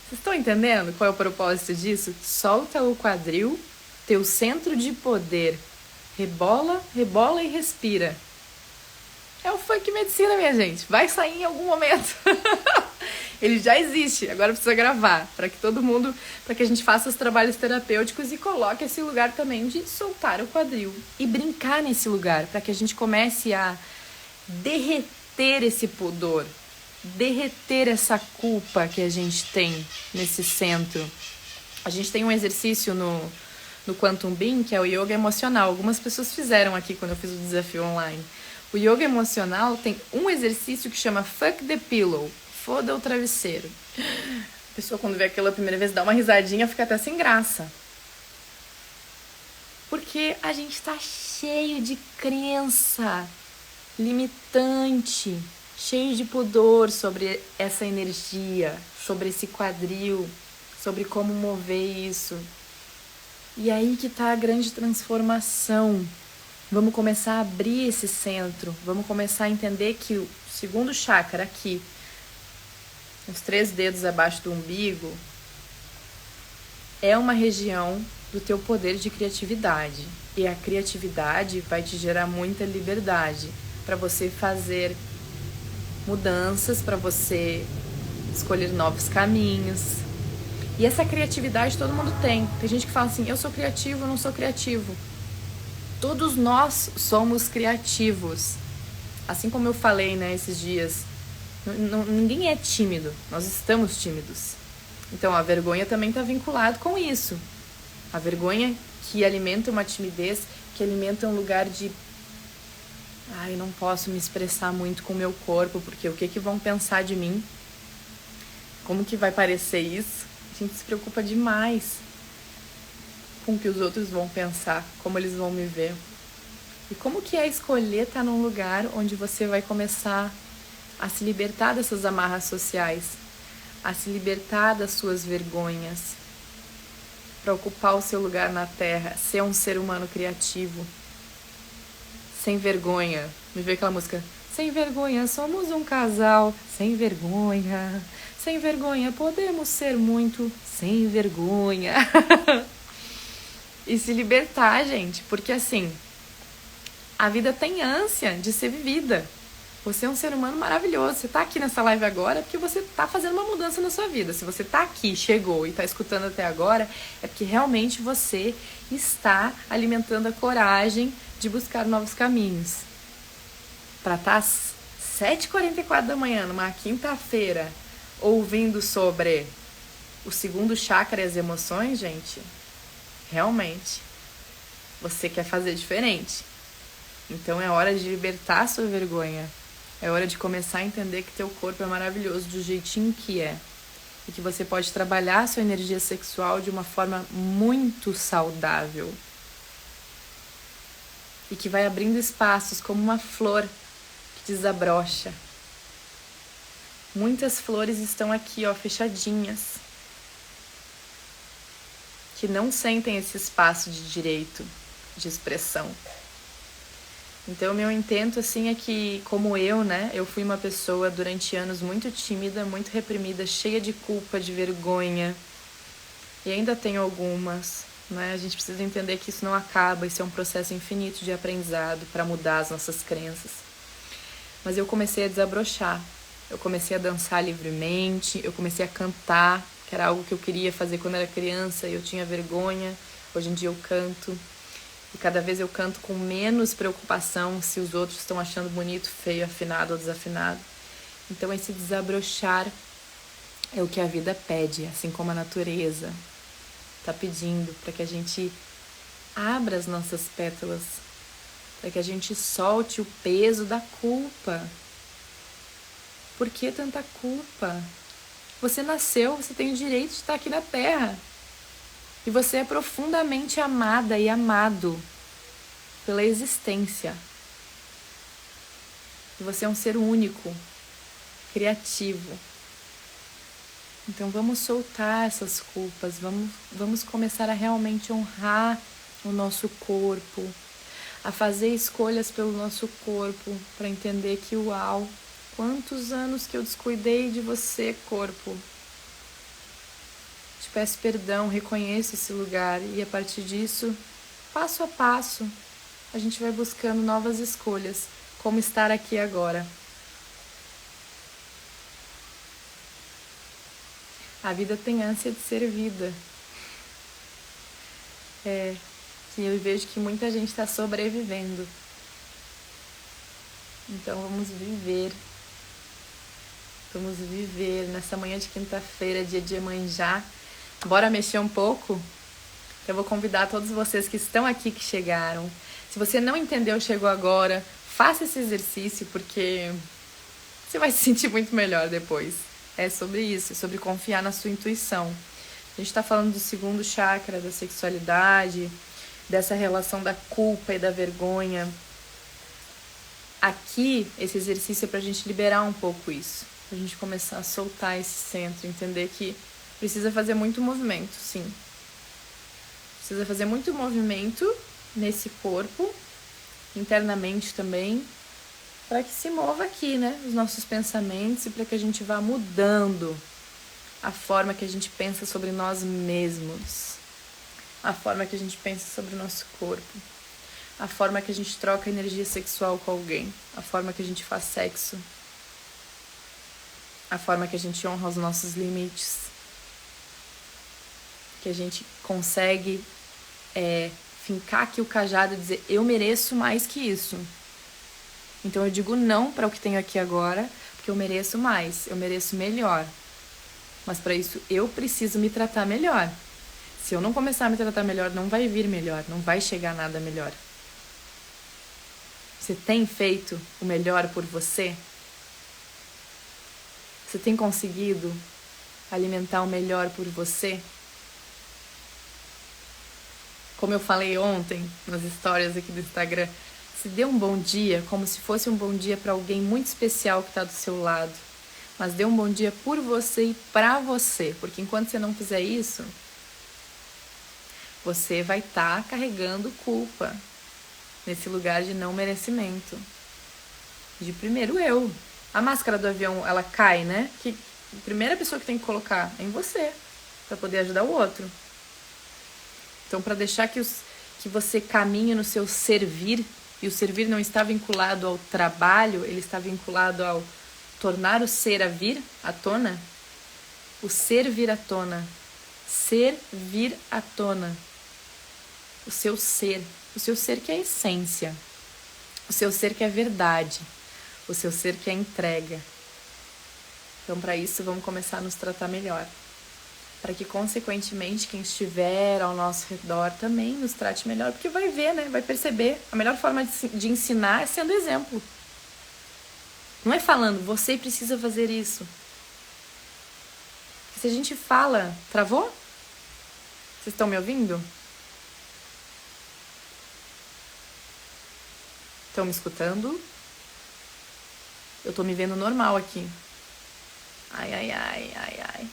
Vocês estão entendendo qual é o propósito disso? Solta o quadril, teu centro de poder. Rebola, rebola e respira. É o funk medicina, minha gente. Vai sair em algum momento. Ele já existe, agora precisa gravar, para que todo mundo, para que a gente faça os trabalhos terapêuticos e coloque esse lugar também de soltar o quadril e brincar nesse lugar, para que a gente comece a derreter esse pudor, derreter essa culpa que a gente tem nesse centro. A gente tem um exercício no Quantum Being, que é o yoga emocional. Algumas pessoas fizeram aqui quando eu fiz o desafio online. O yoga emocional tem um exercício que chama Fuck the Pillow. Foda o travesseiro. A pessoa, quando vê aquilo a primeira vez, dá uma risadinha, fica até sem graça. Porque a gente tá cheio de crença limitante, cheio de pudor sobre essa energia, sobre esse quadril, sobre como mover isso. E aí que tá a grande transformação. Vamos começar a abrir esse centro, vamos começar a entender que o segundo chakra aqui, os 3 dedos abaixo do umbigo, é uma região do teu poder de criatividade. E a criatividade vai te gerar muita liberdade para você fazer mudanças, para você escolher novos caminhos. E essa criatividade todo mundo tem. Tem gente que fala assim, eu sou criativo, eu não sou criativo. Todos nós somos criativos. Assim como eu falei, né, esses dias, ninguém é tímido, nós estamos tímidos. Então a vergonha também está vinculada com isso. A vergonha que alimenta uma timidez, que alimenta um lugar de eu não posso me expressar muito com o meu corpo, porque o que vão pensar de mim? Como que vai parecer isso? A gente se preocupa demais com o que os outros vão pensar, como eles vão me ver. E como que é escolher estar num lugar onde você vai começar a se libertar dessas amarras sociais, a se libertar das suas vergonhas, para ocupar o seu lugar na Terra, ser um ser humano criativo, sem vergonha. Me veio aquela música, sem vergonha somos um casal, sem vergonha podemos ser muito, sem vergonha. E se libertar, gente, porque assim, a vida tem ânsia de ser vivida. Você é um ser humano maravilhoso. Você tá aqui nessa live agora porque você tá fazendo uma mudança na sua vida. Se você tá aqui, chegou e tá escutando até agora, é porque realmente você está alimentando a coragem de buscar novos caminhos. Para estar às 7h44 da manhã, numa quinta-feira, ouvindo sobre o segundo chakra e as emoções, gente, realmente você quer fazer diferente. Então é hora de libertar a sua vergonha. É hora de começar a entender que teu corpo é maravilhoso do jeitinho que é. E que você pode trabalhar a sua energia sexual de uma forma muito saudável. E que vai abrindo espaços como uma flor que desabrocha. Muitas flores estão aqui, ó, fechadinhas. Que não sentem esse espaço de direito, de expressão. Então, meu intento, assim, é que, como eu, né, eu fui uma pessoa durante anos muito tímida, muito reprimida, cheia de culpa, de vergonha. E ainda tenho algumas, né? A gente precisa entender que isso não acaba, isso é um processo infinito de aprendizado para mudar as nossas crenças. Mas eu comecei a desabrochar, eu comecei a dançar livremente, eu comecei a cantar, que era algo que eu queria fazer quando era criança e eu tinha vergonha. Hoje em dia eu canto. E cada vez eu canto com menos preocupação se os outros estão achando bonito, feio, afinado ou desafinado. Então esse desabrochar é o que a vida pede, assim como a natureza. tá pedindo para que a gente abra as nossas pétalas, para que a gente solte o peso da culpa. Por que tanta culpa? Você nasceu, você tem o direito de estar aqui na Terra. E você é profundamente amada e amado pela existência. E você é um ser único, criativo. Então vamos soltar essas culpas, vamos começar a realmente honrar o nosso corpo, a fazer escolhas pelo nosso corpo, para entender que, uau, quantos anos que eu descuidei de você, corpo. Te peço perdão, reconheço esse lugar e a partir disso, passo a passo, a gente vai buscando novas escolhas, como estar aqui agora. A vida tem ânsia de ser vida. Que eu vejo que muita gente está sobrevivendo. Então vamos viver. Vamos viver nessa manhã de quinta-feira, dia de Iemanjá. Bora mexer um pouco? Eu vou convidar todos vocês que estão aqui, que chegaram. Se você não entendeu, chegou agora, faça esse exercício, porque você vai se sentir muito melhor depois. É sobre isso, é sobre confiar na sua intuição. A gente está falando do segundo chakra, da sexualidade, dessa relação da culpa e da vergonha. Aqui, esse exercício é para a gente liberar um pouco isso. Pra gente começar a soltar esse centro, entender que precisa fazer muito movimento, sim. Precisa fazer muito movimento nesse corpo, internamente também, para que se mova aqui, né, os nossos pensamentos e para que a gente vá mudando a forma que a gente pensa sobre nós mesmos, a forma que a gente pensa sobre o nosso corpo, a forma que a gente troca energia sexual com alguém, a forma que a gente faz sexo, a forma que a gente honra os nossos limites, que a gente consegue fincar aqui o cajado e dizer, eu mereço mais que isso. Então eu digo não para o que tenho aqui agora, porque eu mereço mais, eu mereço melhor. Mas para isso eu preciso me tratar melhor. Se eu não começar a me tratar melhor, não vai vir melhor, não vai chegar nada melhor. Você tem feito o melhor por você? Você tem conseguido alimentar o melhor por você? Como eu falei ontem nas histórias aqui do Instagram, se dê um bom dia como se fosse um bom dia para alguém muito especial que está do seu lado. Mas dê um bom dia por você e para você, porque enquanto você não fizer isso, você vai estar carregando culpa nesse lugar de não merecimento. De primeiro eu. A máscara do avião, ela cai, né? Que a primeira pessoa que tem que colocar é em você, para poder ajudar o outro. Então, para deixar que você caminhe no seu servir, e o servir não está vinculado ao trabalho, ele está vinculado ao tornar o ser a vir à tona, o ser vir à tona, ser vir à tona, o seu ser que é a essência, o seu ser que é verdade, o seu ser que é entrega. Então, para isso, vamos começar a nos tratar melhor, para que, consequentemente, quem estiver ao nosso redor também nos trate melhor, porque vai ver, né? Vai perceber. A melhor forma de ensinar é sendo exemplo. Não é falando, você precisa fazer isso. Se a gente fala, travou? Vocês estão me ouvindo? Estão me escutando? Eu tô me vendo normal aqui. Ai, ai, ai, ai, ai.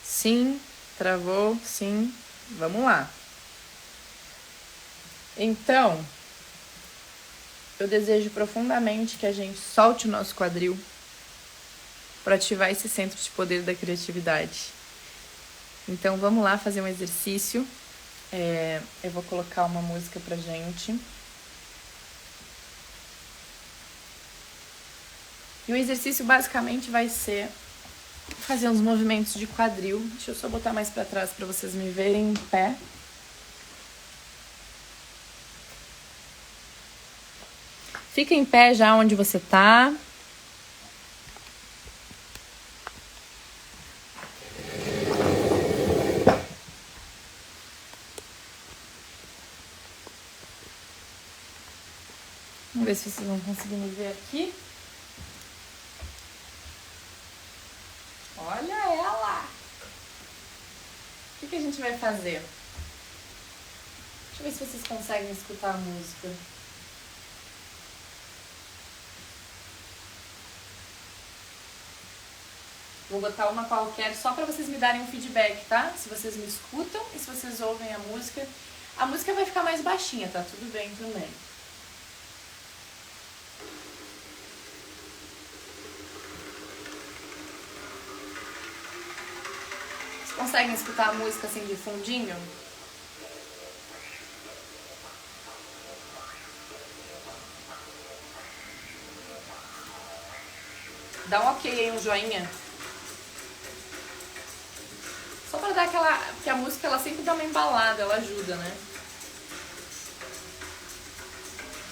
Sim, travou, sim. Vamos lá. Então, eu desejo profundamente que a gente solte o nosso quadril para ativar esse centro de poder da criatividade. Então, vamos lá fazer um exercício. Eu vou colocar uma música pra gente. E o exercício basicamente vai ser fazer uns movimentos de quadril. Deixa eu só botar mais pra trás pra vocês me verem em pé. Fica em pé já onde você tá. Vamos ver se vocês vão conseguir me ver aqui. Olha ela! O que a gente vai fazer? Deixa eu ver se vocês conseguem escutar a música. Vou botar uma qualquer só pra vocês me darem um feedback, tá? Se vocês me escutam e se vocês ouvem a música. A música vai ficar mais baixinha, tá? Tudo bem também. Vocês conseguem escutar a música assim de fundinho? Dá um ok aí, um joinha. Só pra dar aquela... Porque a música, ela sempre dá uma embalada, ela ajuda, né?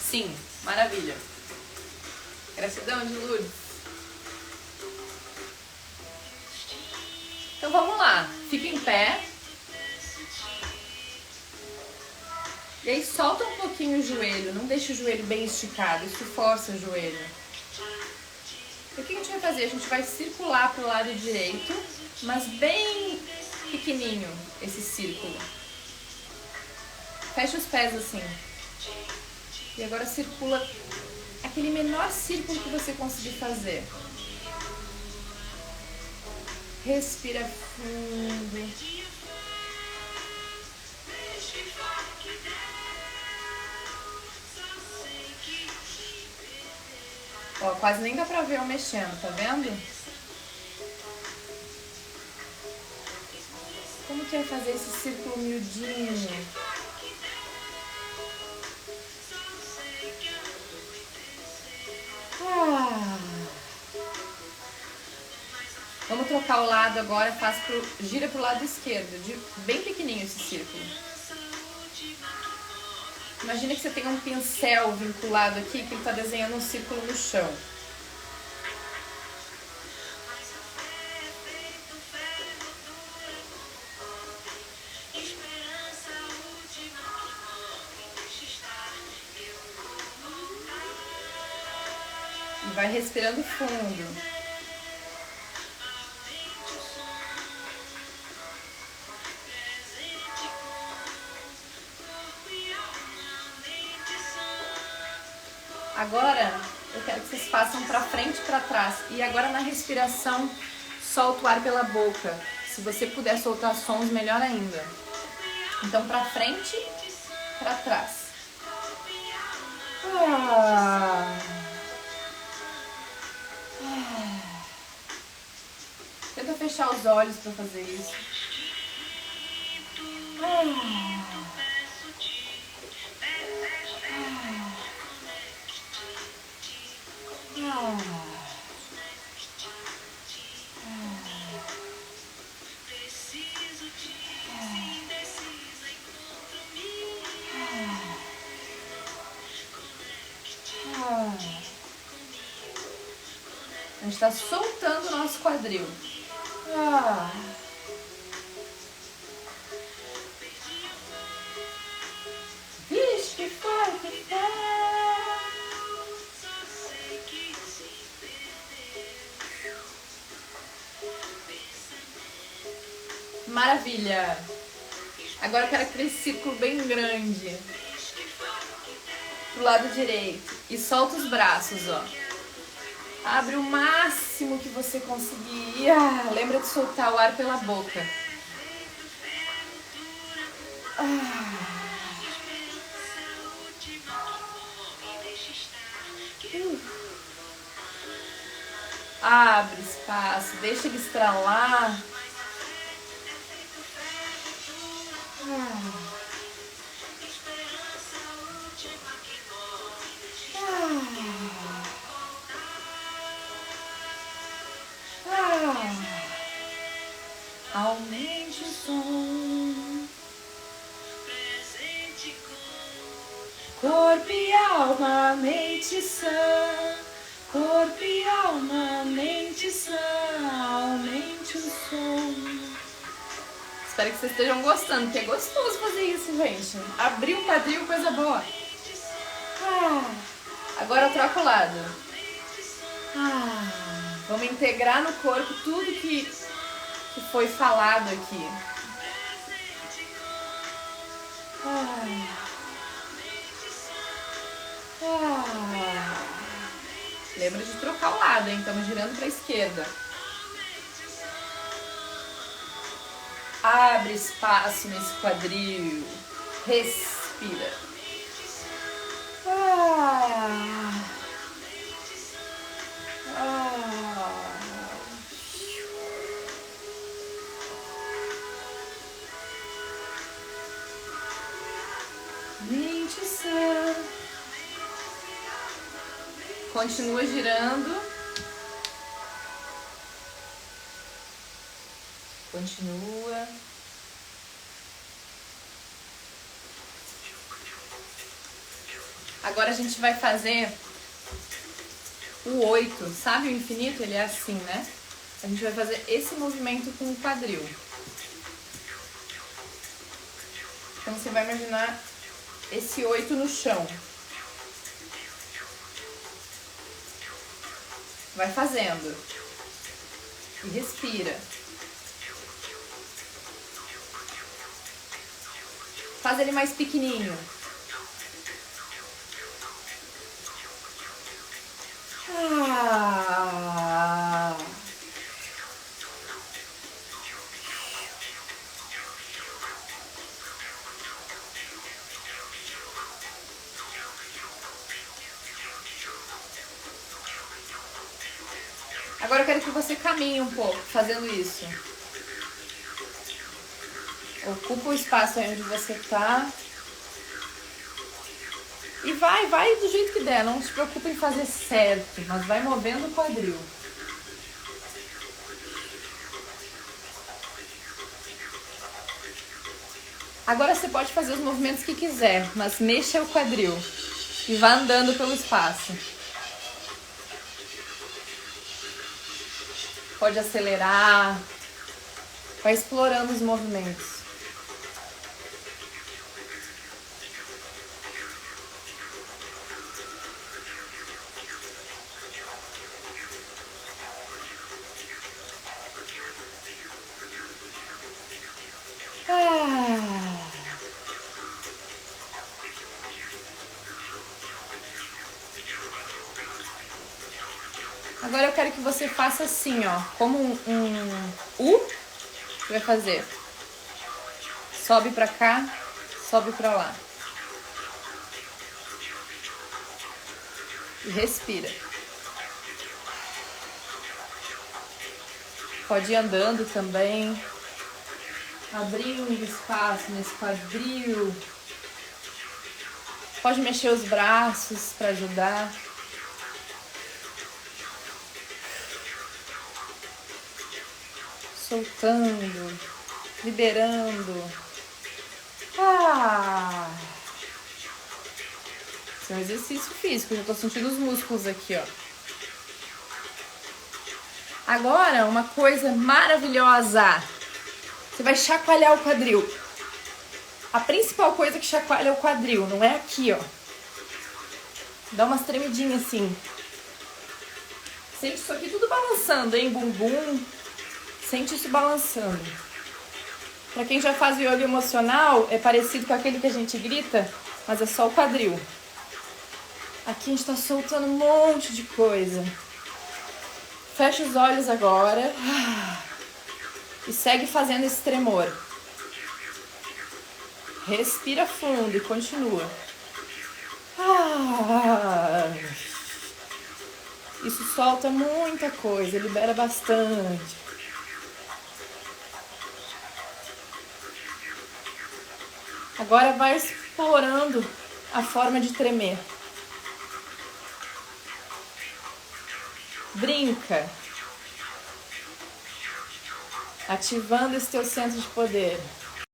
Sim, maravilha. Gratidão de Lourdes. Então vamos lá. Fica em pé. E aí solta um pouquinho o joelho. Não deixa o joelho bem esticado. Isso força o joelho. E o que a gente vai fazer? A gente vai circular pro lado direito, mas bem pequenininho esse círculo. Fecha os pés assim. E agora circula aquele menor círculo que você conseguir fazer. Respira fundo. Ó, quase nem dá pra ver eu mexendo, tá vendo? Como que é fazer esse círculo miudinho? Vamos trocar o lado agora, gira pro lado esquerdo, bem pequenininho esse círculo. Imagina que você tem um pincel vinculado aqui, que ele tá desenhando um círculo no chão. E vai respirando fundo. Agora, eu quero que vocês façam pra frente e pra trás. E agora na respiração, solta o ar pela boca. Se você puder soltar sons, melhor ainda. Então, pra frente, pra trás. Tenta fechar os olhos pra fazer isso. A gente está soltando o nosso quadril. Vixe, que foi, que foi? Maravilha! Agora eu quero aquele círculo bem grande. Pro lado direito. E solta os braços, ó. Abre o máximo que você conseguir. Lembra de soltar o ar pela boca. Abre espaço, deixa ele estralar. Aumente o som. Corpo e alma, mente sã. Corpo e alma, mente sã. Aumente o som. Espero que vocês estejam gostando, porque é gostoso fazer isso, gente. Abrir o quadril, coisa boa. Agora troca o lado. Vamos integrar no corpo tudo que foi falado aqui. Lembra de trocar o lado, hein? Estamos girando para a esquerda. Abre espaço nesse quadril. Respira. Mente sã. Continua girando. Continua. Agora a gente vai fazer o 8. Sabe o infinito? Ele é assim, né? A gente vai fazer esse movimento com o quadril. Então você vai imaginar esse 8 no chão. Vai fazendo. E respira. Faz ele mais pequenininho. Agora eu quero que você caminhe um pouco fazendo isso. Ocupa o espaço aí onde você tá. E vai do jeito que der. Não se preocupe em fazer certo, mas vai movendo o quadril. Agora você pode fazer os movimentos que quiser, mas mexa o quadril e vá andando pelo espaço. Pode acelerar, vai explorando os movimentos. Agora eu quero que você faça assim, ó, como um U. Você vai fazer. Sobe pra cá, sobe pra lá. E respira. Pode ir andando também. Abrindo espaço nesse quadril. Pode mexer os braços para ajudar. Soltando, liberando. Esse é um exercício físico, eu já tô sentindo os músculos aqui, ó. Agora, uma coisa maravilhosa. Você vai chacoalhar o quadril. A principal coisa que chacoalha é o quadril, não é aqui, ó. Dá umas tremidinhas assim. Sente isso aqui tudo balançando, hein? Bumbum. Sente isso balançando. Pra quem já faz yoga emocional, é parecido com aquele que a gente grita, mas é só o quadril. Aqui a gente tá soltando um monte de coisa. Fecha os olhos agora. E segue fazendo esse tremor. Respira fundo e continua. Isso solta muita coisa, libera bastante. Agora vai explorando a forma de tremer. Brinca. Ativando esse teu centro de poder.